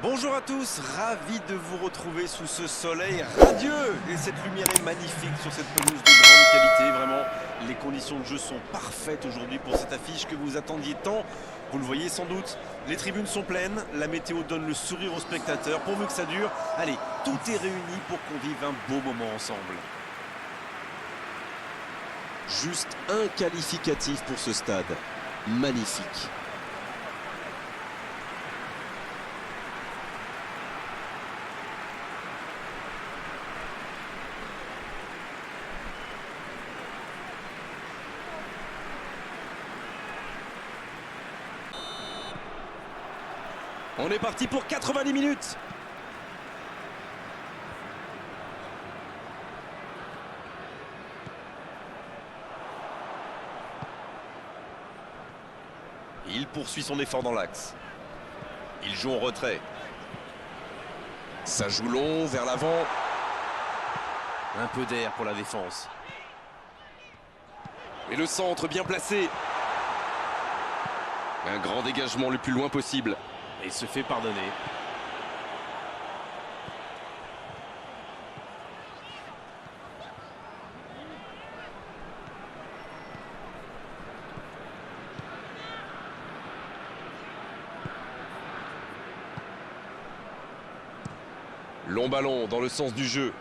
Bonjour à tous, ravi de vous retrouver sous ce soleil radieux. Et cette lumière est magnifique sur cette pelouse de grande qualité. Vraiment, les conditions de jeu sont parfaites aujourd'hui pour cette affiche que vous attendiez tant. Vous le voyez sans doute, les tribunes sont pleines, la météo donne le sourire aux spectateurs. Pourvu que ça dure, allez, tout est réuni pour qu'on vive un beau moment ensemble. Juste un qualificatif pour ce stade. Magnifique. On est parti pour 90 minutes. Il poursuit son effort dans l'axe. Il joue en retrait. Ça joue long, vers l'avant. Un peu d'air pour la défense. Et le centre bien placé. Un grand dégagement le plus loin possible. Et se fait pardonner. Long ballon dans le sens du jeu.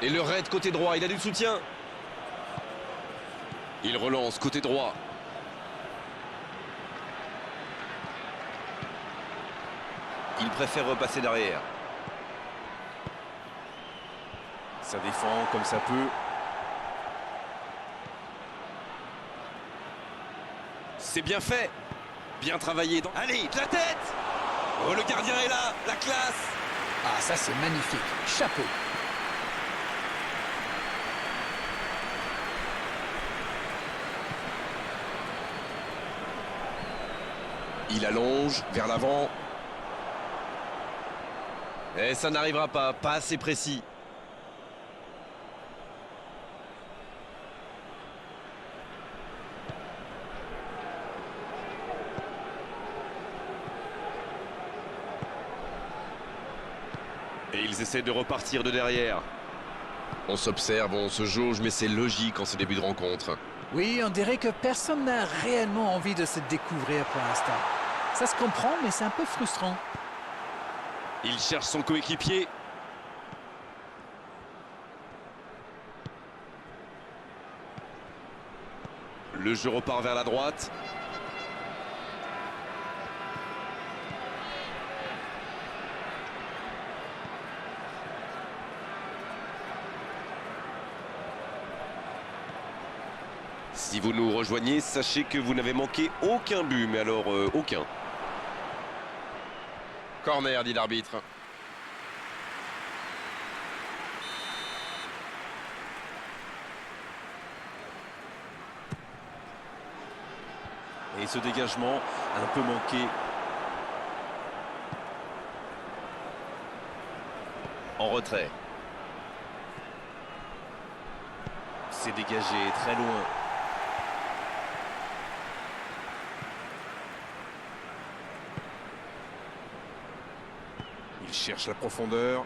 Et le raid côté droit, il a du soutien. Il relance côté droit. Il préfère repasser derrière. Ça défend comme ça peut. C'est bien fait. Bien travaillé. Allez, de la tête. Oh, le gardien est là. La classe. Ah, ça c'est magnifique. Chapeau. Il allonge vers l'avant. Et ça n'arrivera pas assez précis. Et ils essaient de repartir de derrière. On s'observe, on se jauge, mais c'est logique en ce début de rencontre. Oui, on dirait que personne n'a réellement envie de se découvrir pour l'instant. Ça se comprend, mais c'est un peu frustrant. Il cherche son coéquipier. Le jeu repart vers la droite. Si vous nous rejoignez, sachez que vous n'avez manqué aucun but, mais alors aucun. Corner, dit l'arbitre. Et ce dégagement un peu manqué. En retrait. C'est dégagé très loin. Il cherche la profondeur.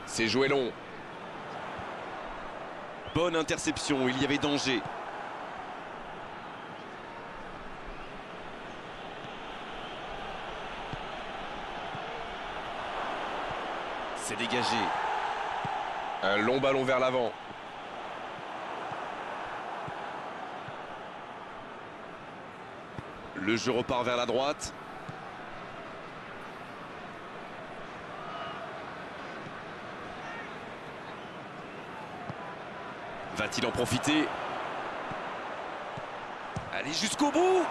C'est joué long. Bonne interception, il y avait danger. C'est dégagé. Un long ballon vers l'avant. Le jeu repart vers la droite. Va-t-il en profiter? Allez jusqu'au bout.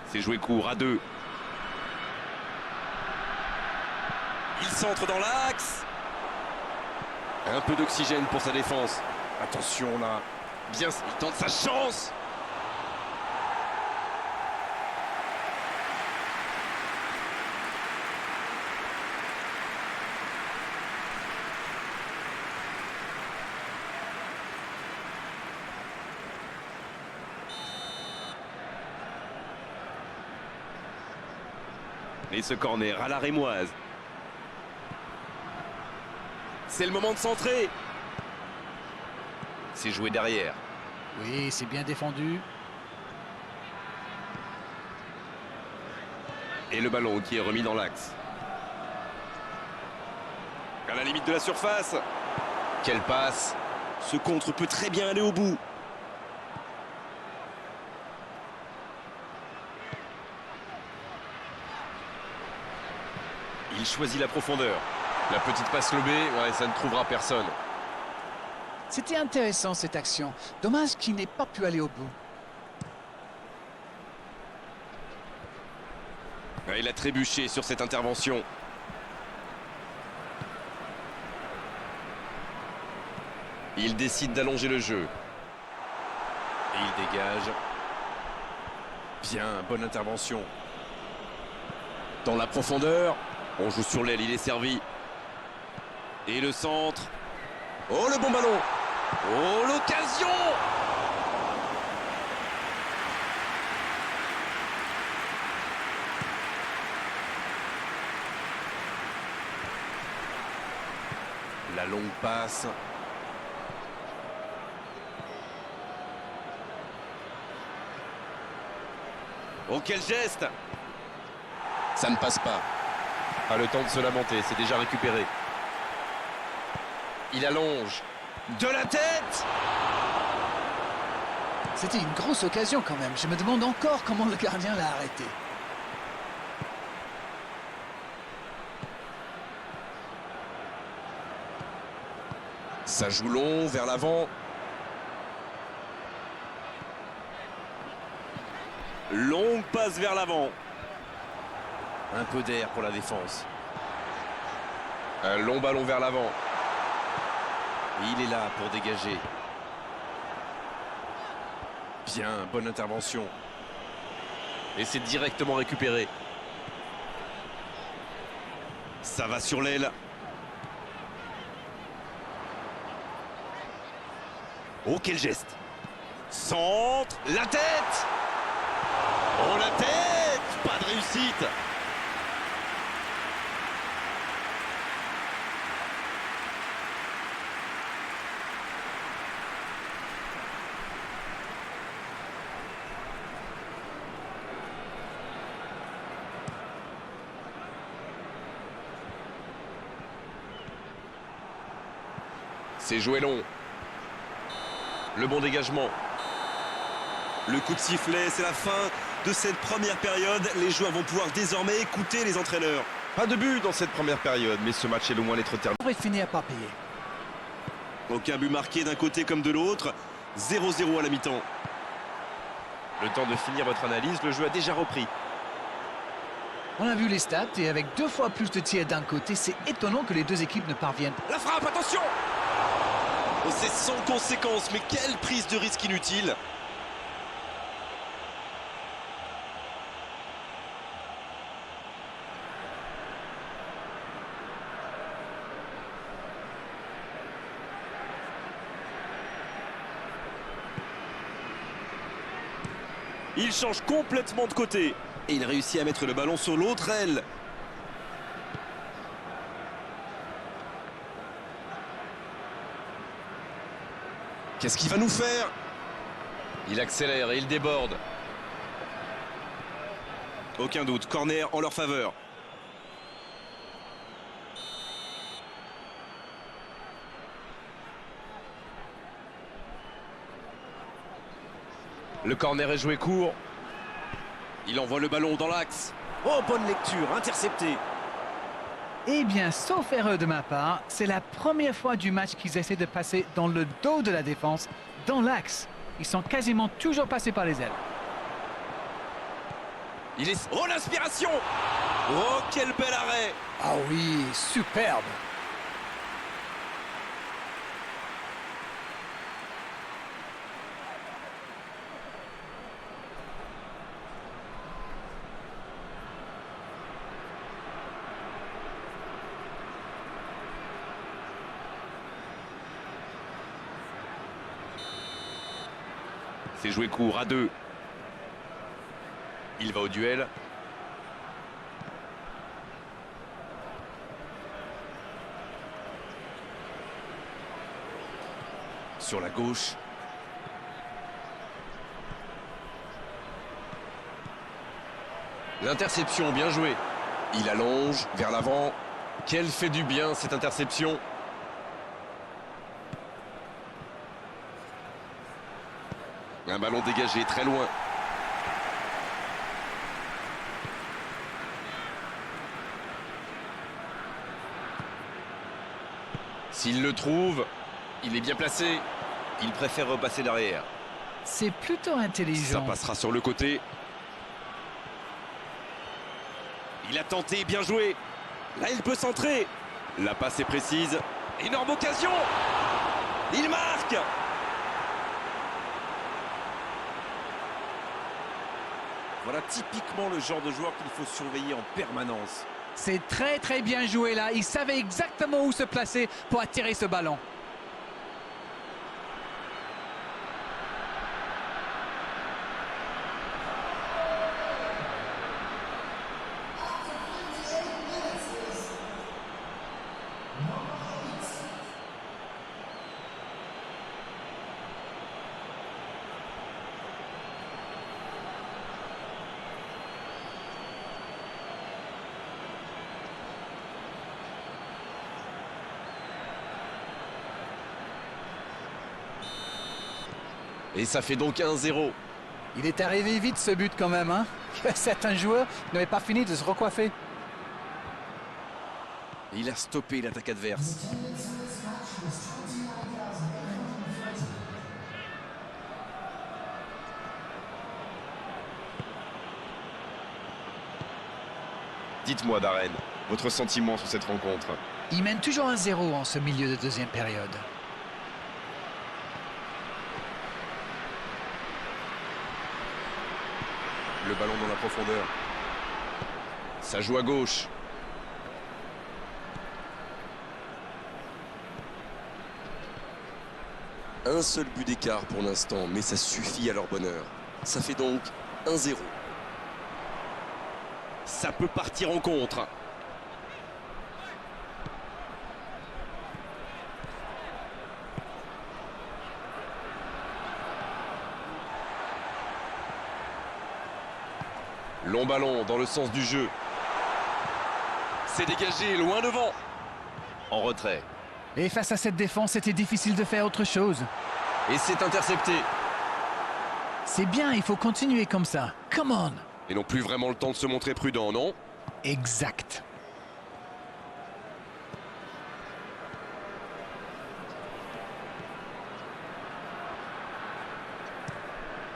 C'est joué court à deux. Il centre dans l'axe. Un peu d'oxygène pour sa défense. Attention là. Bien, il tente sa chance. Et ce corner à la rémoise. C'est le moment de centrer. C'est joué derrière. Oui, c'est bien défendu. Et le ballon qui est remis dans l'axe. À la limite de la surface. Quelle passe. Ce contre peut très bien aller au bout. Il choisit la profondeur. La petite passe lobée, ouais, ça ne trouvera personne. C'était intéressant cette action. Dommage qu'il n'ait pas pu aller au bout. Ouais, il a trébuché sur cette intervention. Il décide d'allonger le jeu. Et il dégage. Bien, bonne intervention. Dans la profondeur. On joue sur l'aile, il est servi. Et le centre. Oh, le bon ballon. Oh, l'occasion. La longue passe. Oh, quel geste. Ça ne passe pas. Pas le temps de se lamenter, c'est déjà récupéré. Il allonge. De la tête. C'était une grosse occasion quand même. Je me demande encore comment le gardien l'a arrêté. Ça joue long, vers l'avant. Longue passe vers l'avant. Un peu d'air pour la défense. Un long ballon vers l'avant. Il est là pour dégager. Bien, bonne intervention. Et c'est directement récupéré. Ça va sur l'aile. Oh, quel geste. Centre. La tête. Oh, la tête. Pas de réussite. C'est joué long. Le bon dégagement. Le coup de sifflet, c'est la fin de cette première période. Les joueurs vont pouvoir désormais écouter les entraîneurs. Pas de but dans cette première période, mais ce match est loin d'être terminé. On pourrait finir par payer. Aucun but marqué d'un côté comme de l'autre. 0-0 à la mi-temps. Le temps de finir votre analyse, le jeu a déjà repris. On a vu les stats et avec 2 fois plus de tirs d'un côté, c'est étonnant que les deux équipes ne parviennent. La frappe, attention. Oh, c'est sans conséquence, mais quelle prise de risque inutile. Il change complètement de côté. Et il réussit à mettre le ballon sur l'autre aile. Qu'est-ce qu'il va nous faire? Il accélère et il déborde. Aucun doute, corner en leur faveur. Le corner est joué court. Il envoie le ballon dans l'axe. Oh, bonne lecture, intercepté. Eh bien, sauf erreur de ma part, c'est la première fois du match qu'ils essaient de passer dans le dos de la défense, dans l'axe. Ils sont quasiment toujours passés par les ailes. Il est... Oh, l'inspiration. Oh, quel bel arrêt! Ah oui, superbe. C'est joué court à 2. Il va au duel. Sur la gauche. L'interception, bien joué. Il allonge vers l'avant. Quelle fait du bien cette interception. Un ballon dégagé très loin. S'il le trouve, il est bien placé. Il préfère repasser derrière. C'est plutôt Ça intelligent. passera sur le côté. Il a tenté, bien joué. Là, il peut centrer. La passe est précise. Énorme occasion. Il marque. Voilà typiquement le genre de joueur qu'il faut surveiller en permanence. C'est très très bien joué là. Il savait exactement où se placer pour attirer ce ballon. Et ça fait donc 1-0. Il est arrivé vite ce but quand même, hein. Certains joueurs n'avaient pas fini de se recoiffer. Il a stoppé l'attaque adverse. Dites-moi, Darren, votre sentiment sur cette rencontre. Il mène toujours 1-0 en ce milieu de deuxième période. Le ballon dans la profondeur. Ça joue à gauche. Un seul but d'écart pour l'instant, mais ça suffit à leur bonheur. Ça fait donc 1-0. Ça peut partir en contre. Long ballon dans le sens du jeu. C'est dégagé, loin devant. En retrait. Et face à cette défense, c'était difficile de faire autre chose. Et c'est intercepté. C'est bien, il faut continuer comme ça. Come on. Et non plus vraiment le temps de se montrer prudent, non? Exact.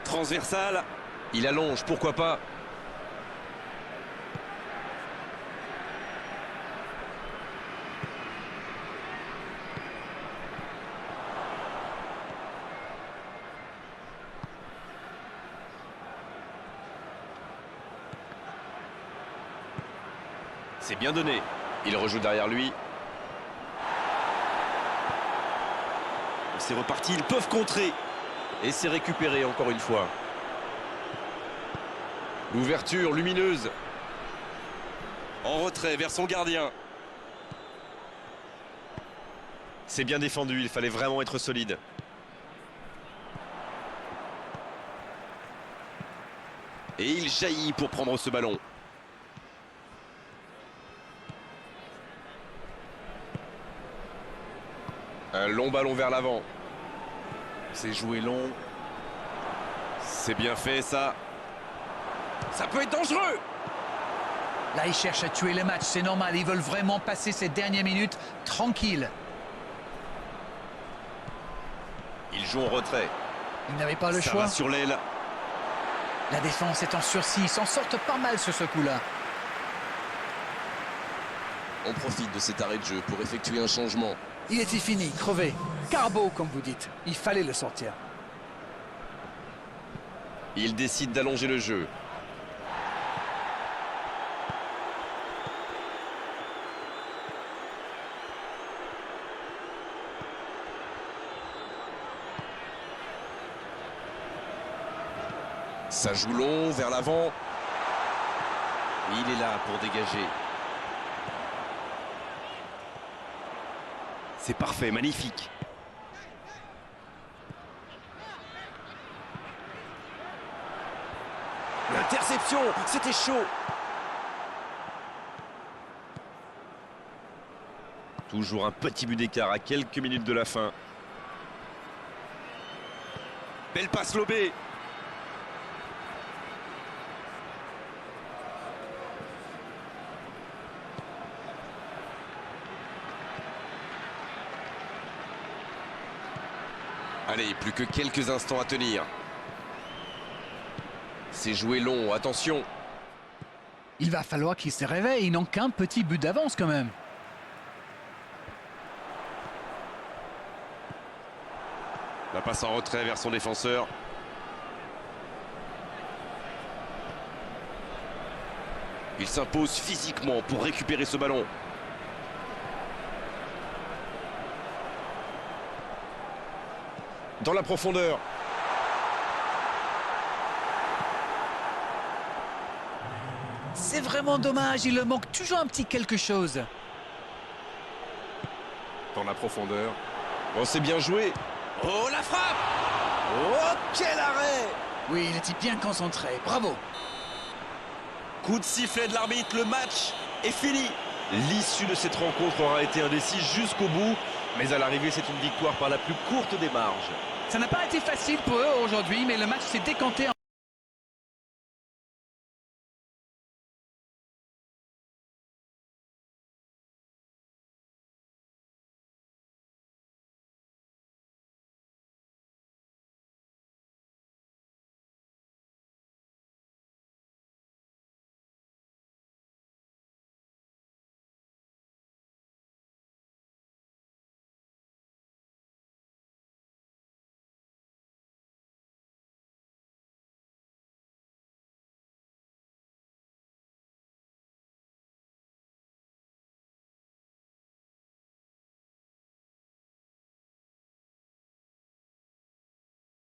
Transversal. Il allonge, pourquoi pas? C'est bien donné. Il rejoue derrière lui. C'est reparti, ils peuvent contrer. Et c'est récupéré encore une fois. L'ouverture lumineuse. En retrait vers son gardien. C'est bien défendu, il fallait vraiment être solide. Et il jaillit pour prendre ce ballon. Un long ballon vers l'avant. C'est joué long. C'est bien fait ça. Ça peut être dangereux. Là, ils cherchent à tuer le match, c'est normal. Ils veulent vraiment passer ces dernières minutes tranquilles. Il joue en retrait. Ils n'avaient pas le Ça choix. va sur l'aile. La défense est en sursis. Ils s'en sortent pas mal sur ce coup-là. On profite de cet arrêt de jeu pour effectuer un changement. Il était fini, crevé. Carbo, comme vous dites. Il fallait le sortir. Il décide d'allonger le jeu. Ça joue long, vers l'avant. Il est là pour dégager. C'est parfait, magnifique. L'interception, c'était chaud. Toujours un petit but d'écart à quelques minutes de la fin. Belle passe lobée. Allez, plus que quelques instants à tenir. C'est joué long, attention. Il va falloir qu'il se réveille. Ils n'ont qu'un petit but d'avance quand même. La passe en retrait vers son défenseur. Il s'impose physiquement pour récupérer ce ballon. Dans la profondeur. C'est vraiment dommage. Il leur manque toujours un petit quelque chose. Dans la profondeur. Oh, c'est bien joué. Oh, la frappe! Oh, quel arrêt! Oui, il était bien concentré. Bravo. Coup de sifflet de l'arbitre, le match est fini. L'issue de cette rencontre aura été indécise jusqu'au bout, mais à l'arrivée, c'est une victoire par la plus courte des marges. Ça n'a pas été facile pour eux aujourd'hui, mais le match s'est décanté en